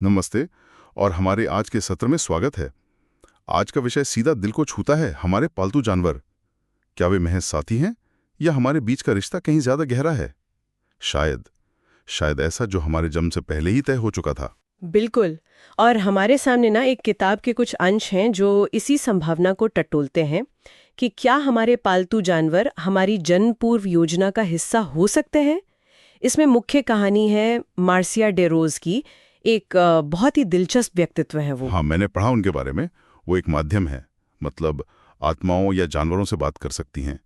नमस्ते और हमारे आज के सत्र में स्वागत है। आज का विषय सीधा दिल को छूता है, हमारे पालतू जानवर। क्या वे महज साथी हैं या हमारे बीच का रिश्ता कहीं ज्यादा गहरा है? शायद ऐसा जो हमारे जन्म से पहले ही तय हो चुका था। बिल्कुल। और हमारे सामने ना एक किताब के कुछ अंश हैं जो इसी संभावना को टटोलते हैं कि क्या हमारे पालतू जानवर हमारी जन्म पूर्व योजना का हिस्सा हो सकते हैं। इसमें मुख्य कहानी है मार्सिया डेरोज की। एक बहुत ही दिलचस्प व्यक्तित्व है वो। हाँ, मैंने पढ़ा उनके बारे में। वो एक माध्यम है, मतलब आत्माओं या जानवरों से बात कर सकती हैं,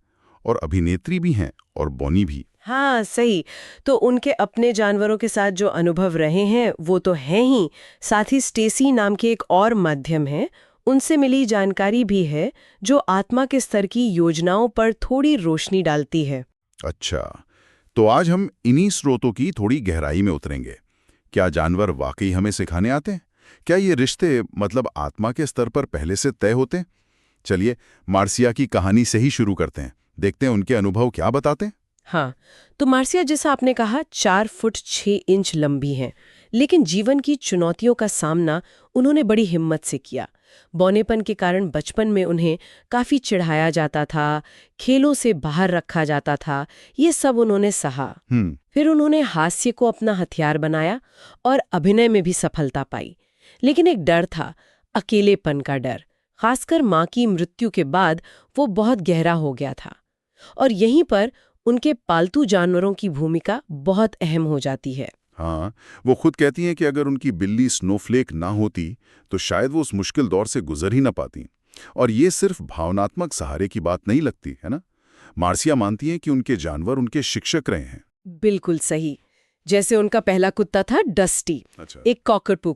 और अभिनेत्री भी हैं और बौनी भी। हाँ सही। तो उनके अपने जानवरों के साथ जो अनुभव रहे हैं वो तो हैं ही, साथ ही स्टेसी नाम के एक और माध्यम है, उनसे मिली जानकारी भी है जो आत्मा के स्तर की योजनाओं पर थोड़ी रोशनी डालती है। अच्छा, तो आज हम इन्हीं स्रोतों की थोड़ी गहराई में उतरेंगे। क्या जानवर वाकई हमें सिखाने आते हैं? क्या ये रिश्ते मतलब आत्मा के स्तर पर पहले से तय होते हैं? चलिए मार्सिया की कहानी से ही शुरू करते हैं, देखते हैं उनके अनुभव क्या बताते हैं। हाँ, तो मार्सिया जैसा आपने कहा 4 फुट 6 इंच लंबी हैं, लेकिन जीवन की चुनौतियों का सामना उन्होंने बड़ी हिम्मत से किया। बौनेपन के कारण बचपन में उन्हें काफी चिढ़ाया जाता था, खेलों से बाहर रखा जाता था, ये सब उन्होंने सहा। फिर उन्होंने हास्य को अपना हथियार बनाया और अभिनय में भी सफलता पाई। लेकिन एक डर था, अकेलेपन का डर, खासकर माँ की मृत्यु के बाद वो बहुत गहरा हो गया था। और यहीं पर उनके पालतू जानवरों की भूमिका बहुत अहम हो जाती है। हाँ, वो खुद कहती हैं कि अगर उनकी बिल्ली स्नोफ्लेक ना होती तो शायद वो उस मुश्किल दौर से गुजर ही ना पाती। और ये सिर्फ भावनात्मक सहारे की बात नहीं लगती है ना। मार्सिया मानती हैं कि उनके जानवर उनके शिक्षक रहे हैं। बिल्कुल सही। जैसे उनका पहला कुत्ता था डस्टी, अच्छा। एक कॉकरपू।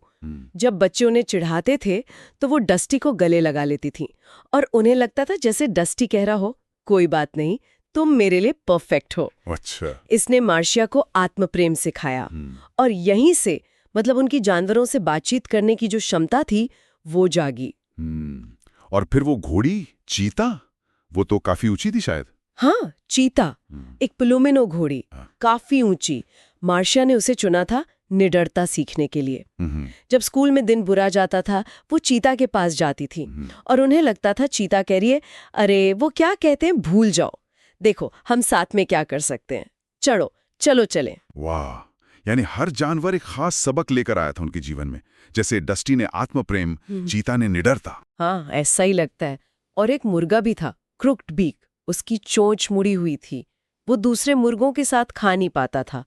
जब बच्चे उन्हें चिढ़ाते थे तो वो डस्टी को गले लगा लेती थी और उन्हें लगता था जैसे डस्टी कह रहा हो, कोई बात नहीं, तुम मेरे लिए परफेक्ट हो। अच्छा। इसने मार्शिया को आत्मप्रेम सिखाया और यहीं से मतलब उनकी जानवरों से बातचीत करने की जो क्षमता थी वो जागी। और फिर वो घोड़ी चीता, वो तो काफी ऊंची थी शायद। हाँ, चीता, एक प्लूमेनो घोड़ी, काफी ऊंची। मार्शिया ने उसे चुना था निडरता सीखने के लिए। जब स्कूल में दिन बुरा जाता था वो चीता के पास जाती थी और उन्हें लगता था चीता कह रही है, अरे वो क्या कहते हैं, भूल जाओ, देखो हम साथ में क्या कर सकते हैं, चलो चलो चलें। वाह, यानी हर जानवर एक खास सबक लेकर आया था उनके जीवन में। जैसे डस्टी ने आत्मप्रेम, चीता ने निडरता। हाँ, ऐसा ही लगता है। और एक मुर्गा भी था, क्रुक्ड बीक, उसकी चोंच मुड़ी हुई थी, वो दूसरे मुर्गों के साथ खा नहीं पाता था,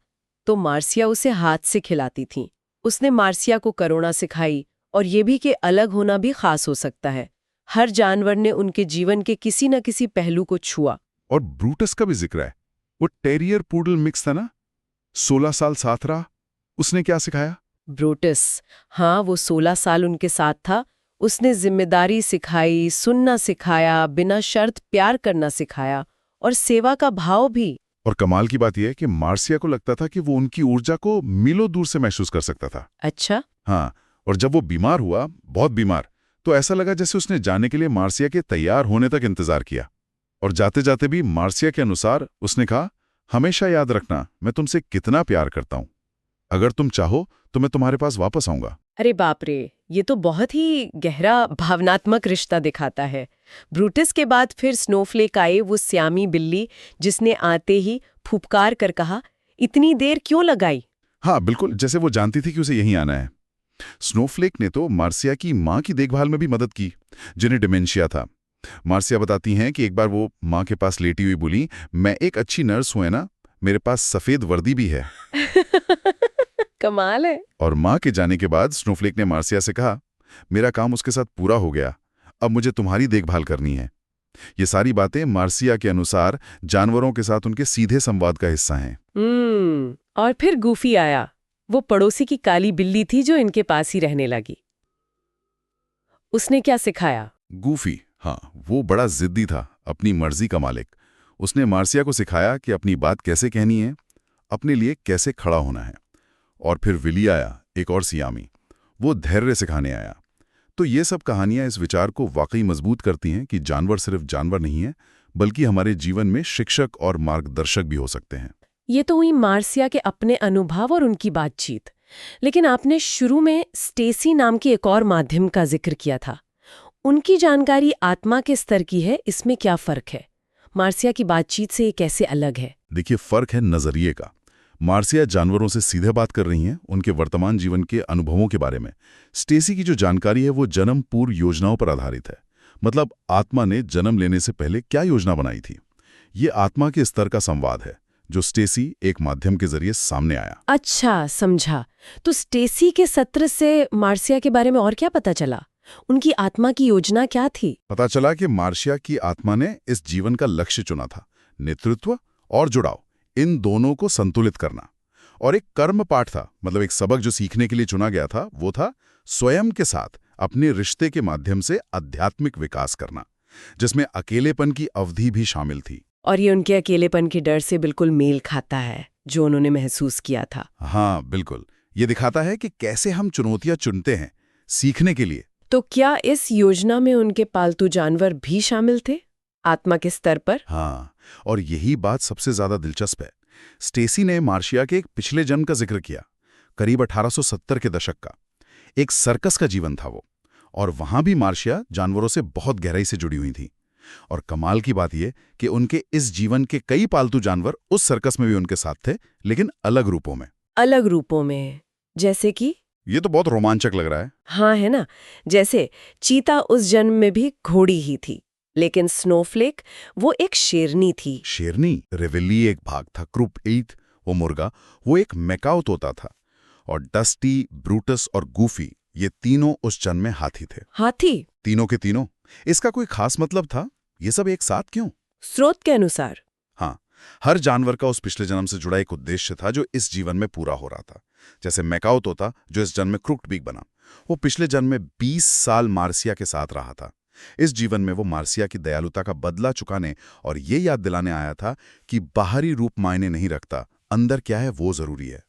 तो मार्सिया उसे हाथ से खिलाती थी। उसने मार्सिया को करुणा सिखाई और ये भी कि अलग होना भी खास हो सकता है। हर जानवर ने उनके जीवन के किसी न किसी पहलू को छुआ। और ब्रूटस का भी जिक्र है, वो टेरियर पूडल मिक्स था ना, 16 साल साथ रहा। उसने क्या सिखाया? ब्रूटस, हाँ, वो 16 साल उनके साथ था। उसने जिम्मेदारी सिखाई, सुनना सिखाया, बिना शर्त प्यार करना सिखाया और सेवा का भाव भी। और कमाल की बात यह है कि मार्सिया को लगता था कि वो उनकी ऊर्जा को मीलों दूर से महसूस कर सकता था। अच्छा। हाँ, और जब वो बीमार हुआ, बहुत बीमार, तो ऐसा लगा जैसे उसने जाने के लिए मार्सिया के तैयार होने तक इंतजार किया। और जाते जाते भी मार्सिया के अनुसार उसने कहा, हमेशा याद रखना मैं तुमसे कितना प्यार करता हूं। अगर तुम चाहो तो मैं तुम्हारे पास वापस आऊंगा। अरे बाप रे, ये तो बहुत ही गहरा भावनात्मक रिश्ता दिखाता है। ब्रूटस के बाद फिर स्नोफ्लेक आए, वो स्यामी बिल्ली जिसने आते ही फुफकार कर कहा, इतनी देर क्यों लगाई। हाँ बिल्कुल, जैसे वो जानती थी कि उसे यहीं आना है। स्नोफ्लेक ने तो मार्सिया की माँ की देखभाल में भी मदद की, जिन्हें डिमेंशिया था। मार्सिया बताती हैं कि एक बार वो माँ के पास लेटी हुई बोली, मैं एक अच्छी नर्स हूं है ना, मेरे पास सफेद वर्दी भी है। कमाल है। और माँ के जाने के बाद स्नोफ्लेक ने मार्सिया से कहा, मेरा काम उसके साथ पूरा हो गया, अब मुझे तुम्हारी देखभाल करनी है। ये सारी बातें मार्सिया के अनुसार जानवरों के साथ उनके सीधे संवाद का हिस्सा हैं। और फिर गूफी आया, वो पड़ोसी की काली बिल्ली थी जो इनके पास ही रहने लगी। उसने क्या सिखाया? गूफी, हाँ, वो बड़ा जिद्दी था, अपनी मर्जी का मालिक। उसने मार्सिया को सिखाया कि अपनी बात कैसे कहनी है, अपने लिए कैसे खड़ा होना है। और फिर विली आया, एक और सियामी, वो धैर्य सिखाने आया। तो ये सब कहानियां इस विचार को वाकई मजबूत करती हैं कि जानवर सिर्फ जानवर नहीं है, बल्कि हमारे जीवन में शिक्षक और मार्गदर्शक भी हो सकते हैं। ये तो हुई मार्सिया के अपने अनुभव और उनकी बातचीत। लेकिन आपने शुरू में स्टेसी नाम की एक और माध्यम का जिक्र किया था। उनकी जानकारी आत्मा के स्तर की है, इसमें क्या फर्क है? मार्सिया की बातचीत से ये कैसे अलग है? देखिए, फर्क है नजरिए का। मार्सिया जानवरों से सीधे बात कर रही हैं, उनके वर्तमान जीवन के अनुभवों के बारे में। स्टेसी की जो जानकारी है वो जन्म पूर्व योजनाओं पर आधारित है। मतलब आत्मा ने जन्म लेने से पहले क्या योजना बनाई थी। ये आत्मा के स्तर का संवाद है जो स्टेसी एक माध्यम के जरिए सामने आया। अच्छा, समझा। तो स्टेसी के सत्र से मार्सिया के बारे में और क्या पता चला? उनकी आत्मा की योजना क्या थी? पता चला कि मार्सिया की आत्मा ने इस जीवन का लक्ष्य चुना था, नेतृत्व और जुड़ाव, इन दोनों को संतुलित करना। और एक कर्म पाठ था, मतलब एक सबक जो सीखने के लिए चुना गया था, वो था स्वयं के साथ अपने रिश्ते के माध्यम से आध्यात्मिक विकास करना, जिसमें अकेलेपन की अवधि भी शामिल थी। और ये उनके अकेलेपन के डर से बिल्कुल मेल खाता है जो उन्होंने महसूस किया था। हाँ बिल्कुल, ये दिखाता है कि कैसे हम चुनौतियां चुनते हैं सीखने के लिए। तो क्या इस योजना में उनके पालतू जानवर भी शामिल थे, आत्मा के स्तर पर? हाँ, और यही बात सबसे ज्यादा दिलचस्प है। स्टेसी ने मार्सिया के एक पिछले जन्म का जिक्र किया, करीब 1870 के दशक का। एक सर्कस का जीवन था वो, और वहां भी मार्सिया जानवरों से बहुत गहराई से जुड़ी हुई थी। और कमाल की बात यह कि उनके इस जीवन के कई पालतू जानवर उस सर्कस में भी उनके साथ थे, लेकिन अलग रूपों में। अलग रूपों में? जैसे कि? ये तो बहुत रोमांचक लग रहा है। हाँ, है ना। जैसे चीता उस जन्म में भी घोड़ी ही थी, लेकिन स्नोफ्लेक वो एक शेरनी थी। शेरनी? रेवेली एक भाग था, क्रूप 8 वो मुर्गा, वो एक मैकाओ तोता था। और डस्टी, ब्रूटस और गूफी, ये तीनों उस जन्म में हाथी थे। हाथी? तीनों के तीनों। इसका कोई खास मतलब था? ये सब एक साथ क्यों? स्रोत के अनुसार? हाँ, हर जानवर का उस पिछले जन्म से जुड़ा एक उद्देश्य था जो इस जीवन में पूरा हो रहा था। जैसे मैकाओ तोता जो इस जन्म में क्रूक्ड बीक बना, वो पिछले जन्म में 20 साल मार्सिया के साथ रहा था। इस जीवन में वो मार्सिया की दयालुता का बदला चुकाने और ये याद दिलाने आया था कि बाहरी रूप मायने नहीं रखता, अंदर क्या है वो जरूरी है।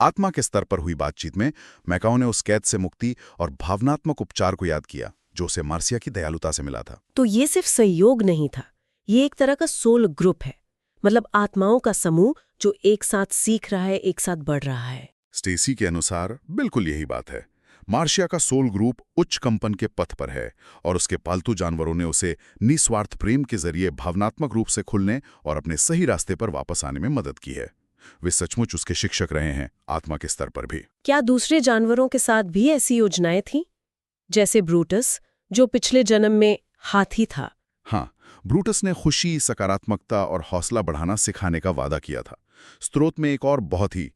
आत्मा के स्तर पर हुई बातचीत में मैकाओ ने उस कैद से मुक्ति और भावनात्मक उपचार को याद किया जो उसे मार्सिया की दयालुता से मिला था। तो ये सिर्फ सहयोग नहीं था, ये एक तरह का सोल ग्रुप है, मतलब आत्माओं का समूह जो एक साथ सीख रहा है, एक साथ बढ़ रहा है। स्टेसी के अनुसार बिल्कुल यही बात है। मार्सिया का सोल ग्रुप उच्च कंपन के पथ पर है और उसके पालतू जानवरों ने उसे निस्वार्थ प्रेम के जरिए भावनात्मक रूप से खुलने और अपने सही रास्ते पर वापस आने में मदद की है। वे सचमुच उसके शिक्षक रहे हैं, आत्मा के स्तर पर भी। क्या दूसरे जानवरों के साथ भी ऐसी योजनाएं थीं? जैसे ब्रूटस जो पिछले जन्म में हाथी था। हाँ, ब्रूटस ने खुशी, सकारात्मकता और हौसला बढ़ाना सिखाने का वादा किया था। स्त्रोत में एक और बहुत ही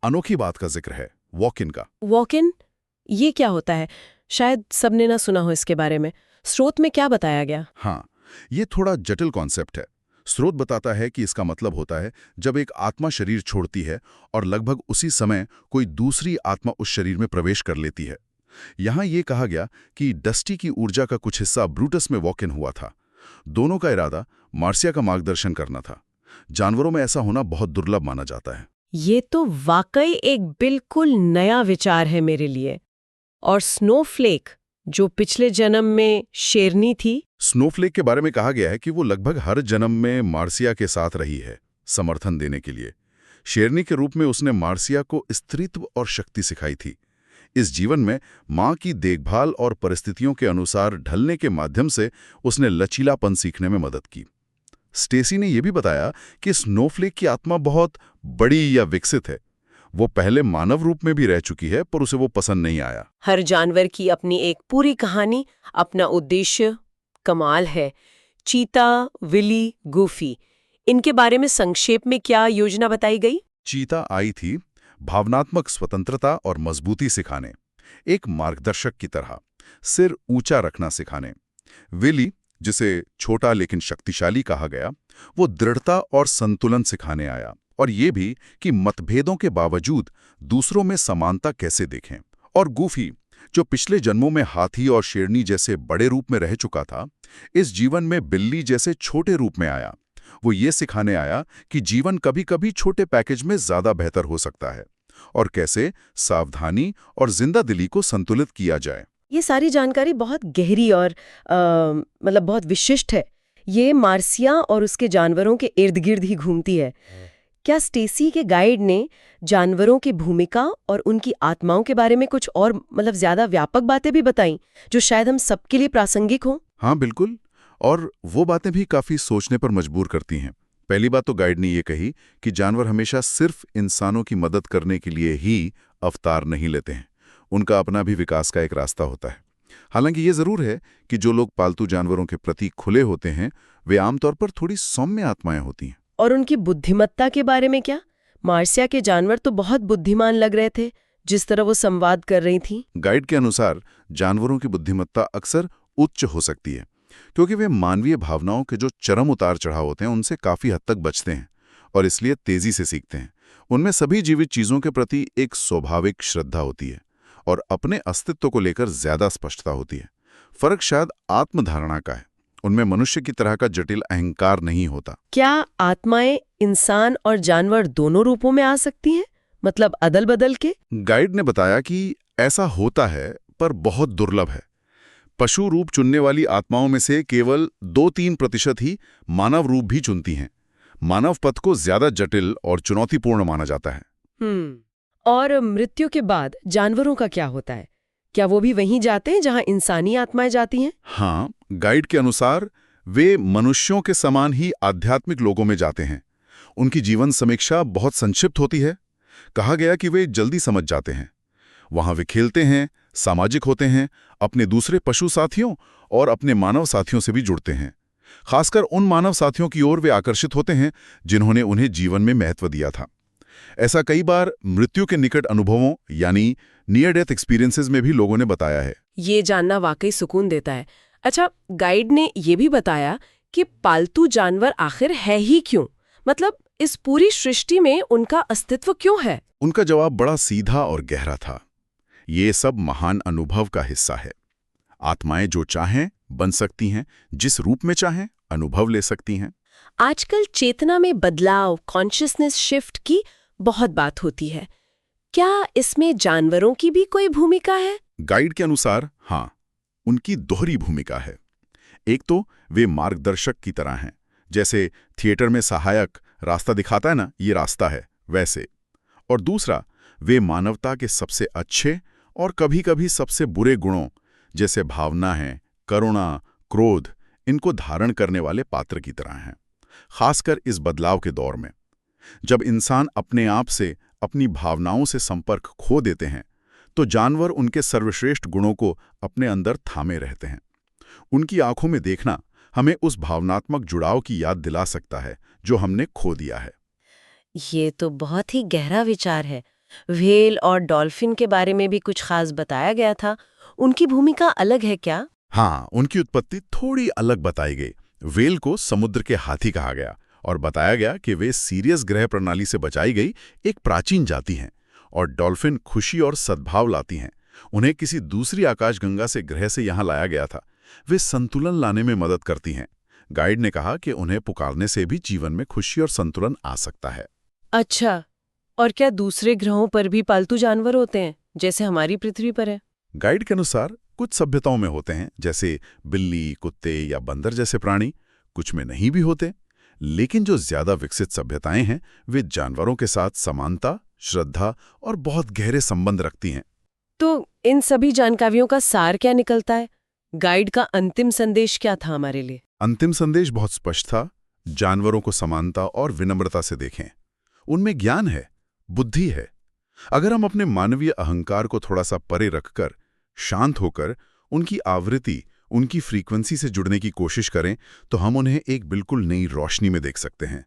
अनोखी बात का जिक्र है, वॉक-इन का। वॉक-इन? ये क्या होता है? शायद सबने ना सुना हो इसके बारे में। स्रोत में क्या बताया गया? हाँ, ये थोड़ा जटिल कॉन्सेप्ट है। स्रोत बताता है कि इसका मतलब होता है जब एक आत्मा शरीर छोड़ती है और लगभग उसी समय कोई दूसरी आत्मा उस शरीर में प्रवेश कर लेती है। यहाँ ये कहा गया कि डस्टी की ऊर्जा का कुछ हिस्सा ब्रूटस में वॉक इन हुआ था। दोनों का इरादा मार्सिया का मार्गदर्शन करना था। जानवरों में ऐसा होना बहुत दुर्लभ माना जाता है। ये तो वाकई एक बिल्कुल नया विचार है मेरे लिए। और स्नोफ्लेक जो पिछले जन्म में शेरनी थी? स्नोफ्लेक के बारे में कहा गया है कि वो लगभग हर जन्म में मार्सिया के साथ रही है, समर्थन देने के लिए। शेरनी के रूप में उसने मार्सिया को स्त्रीत्व और शक्ति सिखाई थी। इस जीवन में माँ की देखभाल और परिस्थितियों के अनुसार ढलने के माध्यम से उसने लचीलापन सीखने में मदद की। स्टेसी ने यह भी बताया कि स्नोफ्लेक की आत्मा बहुत बड़ी या विकसित है। वो पहले मानव रूप में भी रह चुकी है, पर उसे वो पसंद नहीं आया। हर जानवर की अपनी एक पूरी कहानी, अपना उद्देश्य। कमाल है। चीता, विली, गूफी, इनके बारे में संक्षेप में क्या योजना बताई गई? चीता आई थी भावनात्मक स्वतंत्रता और मजबूती सिखाने, एक मार्गदर्शक की तरह सिर ऊंचा रखना सिखाने। विली, जिसे छोटा लेकिन शक्तिशाली कहा गया, वो दृढ़ता और संतुलन सिखाने आया, और ये भी कि मतभेदों के बावजूद दूसरों में समानता कैसे देखें। और गूफी, जो पिछले जन्मों में हाथी और शेरनी जैसे बड़े रूप में रह चुका था, इस जीवन में बिल्ली जैसे छोटे रूप में आया। वो ये सिखाने आया कि जीवन कभी-कभी छोटे पैकेज में ज्यादा बेहतर हो सकता है और कैसे सावधानी और जिंदादिली को संतुलित किया जाए। ये सारी जानकारी बहुत गहरी और मतलब बहुत विशिष्ट है। ये मार्सिया और उसके जानवरों के इर्द गिर्द ही घूमती है। क्या स्टेसी के गाइड ने जानवरों की भूमिका और उनकी आत्माओं के बारे में कुछ और ज्यादा व्यापक बातें भी बताई जो शायद हम सबके लिए प्रासंगिक हो? हाँ बिल्कुल, और वो बातें भी काफी सोचने पर मजबूर करती हैं। पहली बात तो गाइड ने ये कही कि जानवर हमेशा सिर्फ इंसानों की मदद करने के लिए ही अवतार नहीं लेते हैं, उनका अपना भी विकास का एक रास्ता होता है। हालांकि ये जरूर है कि जो लोग पालतू जानवरों के प्रति खुले होते हैं वे आमतौर पर थोड़ी सौम्य आत्माएं होती हैं। और उनकी बुद्धिमत्ता के बारे में क्या? मार्सिया के जानवर तो बहुत बुद्धिमान लग रहे थे, जिस तरह वो संवाद कर रही थीं। गाइड के अनुसार जानवरों की बुद्धिमत्ता अक्सर उच्च हो सकती है, क्योंकि वे मानवीय भावनाओं के जो चरम उतार चढ़ाव होते हैं उनसे काफी हद तक बचते हैं और इसलिए तेजी से सीखते हैं। उनमें सभी जीवित चीजों के प्रति एक स्वाभाविक श्रद्धा होती है और अपने अस्तित्व को लेकर ज्यादा स्पष्टता होती है। फर्क शायद आत्मधारणा का है, उनमें मनुष्य की तरह का जटिल अहंकार नहीं होता। क्या आत्माएं इंसान और जानवर दोनों रूपों में आ सकती हैं, मतलब अदल बदल के? गाइड ने बताया कि ऐसा होता है पर बहुत दुर्लभ है। पशु रूप चुनने वाली आत्माओं में से केवल 2-3% ही मानव रूप भी चुनती हैं। मानव पथ को ज्यादा जटिल और चुनौतीपूर्ण माना जाता है। और मृत्यु के बाद जानवरों का क्या होता है? क्या वो भी वहीं जाते हैं जहां इंसानी आत्माएं जाती हैं? हाँ, गाइड के अनुसार वे मनुष्यों के समान ही आध्यात्मिक लोगों में जाते हैं। उनकी जीवन समीक्षा बहुत संक्षिप्त होती है। कहा गया कि वे जल्दी समझ जाते हैं। वहां वे खेलते हैं, सामाजिक होते हैं, अपने दूसरे पशु साथियों और अपने मानव साथियों से भी जुड़ते हैं। खासकर उन मानव साथियों की ओर वे आकर्षित होते हैं जिन्होंने उन्हें जीवन में महत्व दिया था। ऐसा कई बार मृत्यु के निकट अनुभवों यानी नियर डेथ एक्सपीरियंसेस में भी लोगों ने बताया है। ये जानना वाकई सुकून देता है। अच्छा, गाइड ने ये भी बताया कि पालतू जानवर आखिर है ही क्यों, मतलब इस पूरी सृष्टि में उनका अस्तित्व क्यों है? उनका जवाब बड़ा सीधा और गहरा था। ये सब महान अनुभव का हिस्सा है। आत्माएं जो चाहें बन सकती हैं, जिस रूप में चाहें अनुभव ले सकती हैं। आजकल चेतना में बदलाव, कॉन्शियसनेस शिफ्ट की बहुत बात होती है। क्या इसमें जानवरों की भी कोई भूमिका है? गाइड के अनुसार हाँ, उनकी दोहरी भूमिका है। एक तो वे मार्गदर्शक की तरह हैं, जैसे थिएटर में सहायक रास्ता दिखाता है ना, ये रास्ता है, वैसे। और दूसरा, वे मानवता के सबसे अच्छे और कभी-कभी सबसे बुरे गुणों, जैसे भावना है, करुणा, क्रोध, इनको धारण करने वाले पात्र की तरह हैं। खासकर इस बदलाव के दौर में, जब इंसान अपने आप से, अपनी भावनाओं से संपर्क खो देते हैं, तो जानवर उनके सर्वश्रेष्ठ गुणों को अपने अंदर थामे रहते हैं। उनकी आंखों में देखना हमें उस भावनात्मक जुड़ाव की याद दिला सकता है जो हमने खो दिया है। ये तो बहुत ही गहरा विचार है। व्हेल और डॉल्फिन के बारे में भी कुछ खास बताया गया था। उनकी भूमिका अलग है क्या? हाँ, उनकी उत्पत्ति थोड़ी अलग बताई गई। व्हेल को समुद्र के हाथी कहा गया और बताया गया कि वे सीरियस ग्रह प्रणाली से बचाई गई एक प्राचीन जाति हैं। और डॉल्फिन खुशी और सद्भाव लाती हैं। उन्हें किसी दूसरी आकाशगंगा से ग्रह से यहाँ लाया गया था। वे संतुलन लाने में मदद करती हैं। गाइड ने कहा कि उन्हें पुकारने से भी जीवन में खुशी और संतुलन आ सकता है। अच्छा, और क्या दूसरे ग्रहों पर भी पालतू जानवर होते हैं, जैसे हमारी पृथ्वी पर है? गाइड के अनुसार कुछ सभ्यताओं में होते हैं, जैसे बिल्ली, कुत्ते या बंदर जैसे प्राणी। कुछ में नहीं भी होते। लेकिन जो ज्यादा विकसित सभ्यताएं हैं वे जानवरों के साथ समानता, श्रद्धा और बहुत गहरे संबंध रखती हैं। तो इन सभी जानकारियों का सार क्या निकलता है? गाइड का अंतिम संदेश क्या था हमारे लिए? अंतिम संदेश बहुत स्पष्ट था। जानवरों को समानता और विनम्रता से देखें। उनमें ज्ञान है, बुद्धि है। अगर हम अपने मानवीय अहंकार को थोड़ा सा परे रखकर, शांत होकर उनकी आवृत्ति, उनकी फ्रीक्वेंसी से जुड़ने की कोशिश करें तो हम उन्हें एक बिल्कुल नई रोशनी में देख सकते हैं।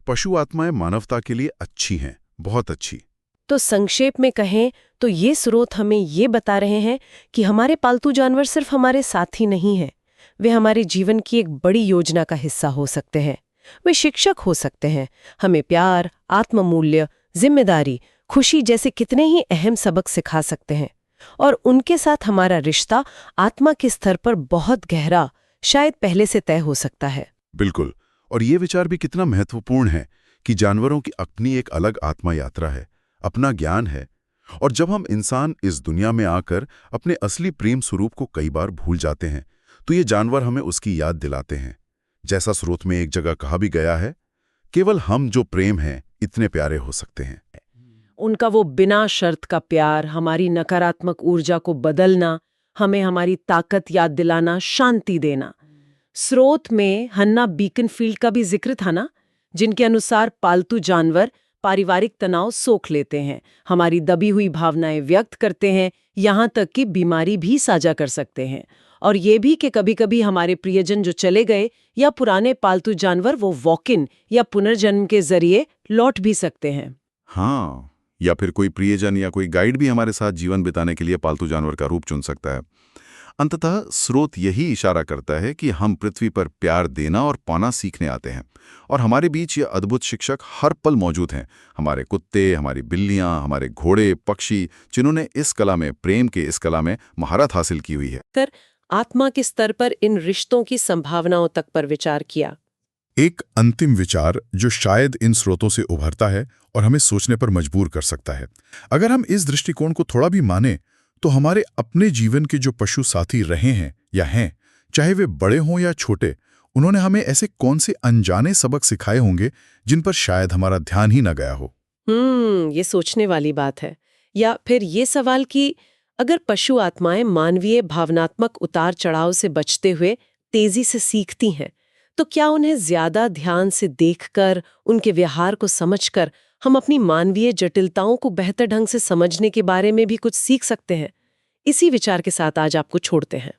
पशु आत्माएं मानवता के लिए अच्छी हैं, बहुत अच्छी। तो संक्षेप में कहें तो ये स्रोत हमें ये बता रहे हैं कि हमारे पालतू जानवर सिर्फ हमारे साथी नहीं हैं, वे हमारे जीवन की एक बड़ी योजना का हिस्सा हो सकते हैं। वे शिक्षक हो सकते हैं, हमें प्यार, आत्ममूल्य, जिम्मेदारी, खुशी जैसे कितने ही अहम सबक सिखा सकते हैं। और उनके साथ हमारा रिश्ता आत्मा के स्तर पर बहुत गहरा, शायद पहले से तय हो सकता है। बिल्कुल। और ये विचार भी कितना महत्वपूर्ण है कि जानवरों की अपनी एक अलग आत्मा यात्रा है, अपना ज्ञान है। और जब हम इंसान इस दुनिया में आकर अपने असली प्रेम स्वरूप को कई बार भूल जाते हैं, तो ये जानवर हमें उसकी याद दिलाते हैं। जैसा स्रोत में एक जगह कहा भी गया है, केवल हम जो प्रेम हैं इतने प्यारे हो सकते हैं। उनका वो बिना शर्त का प्यार, हमारी नकारात्मक ऊर्जा को बदलना, हमें हमारी ताकत याद दिलाना, शांति देना। स्रोत में हन्ना बीकनफील्ड का भी जिक्र था ना, जिनके अनुसार पालतू जानवर पारिवारिक तनाव सोख लेते हैं, हमारी दबी हुई भावनाएं व्यक्त करते हैं, यहाँ तक कि बीमारी भी साझा कर सकते हैं। और ये भी कि कभी-कभी हमारे प्रियजन जो चले गए या पुराने पालतू जानवर वो वॉक इन या पुनर्जन्म के जरिए लौट भी सकते हैं। हाँ, या फिर कोई प्रियजन या कोई गाइड भी हमारे साथ जीवन बिताने के लिए पालतू जानवर का रूप चुन सकता है। अंततः स्रोत यही इशारा करता है कि हम पृथ्वी पर प्यार देना और पाना सीखने आते हैं, और हमारे बीच ये अद्भुत शिक्षक हर पल मौजूद हैं। हमारे कुत्ते, हमारी बिल्लियां, हमारे घोड़े, पक्षी, जिन्होंने इस कला में, प्रेम के इस कला में महारत हासिल की हुई है। कर आत्मा के स्तर पर इन रिश्तों की संभावनाओं तक पर विचार किया। एक अंतिम विचार जो शायद इन स्रोतों से उभरता है और हमें सोचने पर मजबूर कर सकता है। अगर हम इस दृष्टिकोण को थोड़ा भी माने, तो हमारे अपने जीवन के जो पशु साथी रहे हैं या हैं, चाहे वे बड़े हों या छोटे, उन्होंने हमें ऐसे कौन से अनजाने सबक सिखाए होंगे जिन पर शायद हमारा ध्यान ही न गया हो। ये सोचने वाली बात है। या फिर ये सवाल कि अगर पशु आत्माएं मानवीय भावनात्मक उतार चढ़ाव से बचते हुए तेजी से सीखती हैं, तो क्या उन्हें ज्यादा ध्यान से देखकर, उनके व्यवहार को समझकर हम अपनी मानवीय जटिलताओं को बेहतर ढंग से समझने के बारे में भी कुछ सीख सकते हैं? इसी विचार के साथ आज आपको छोड़ते हैं।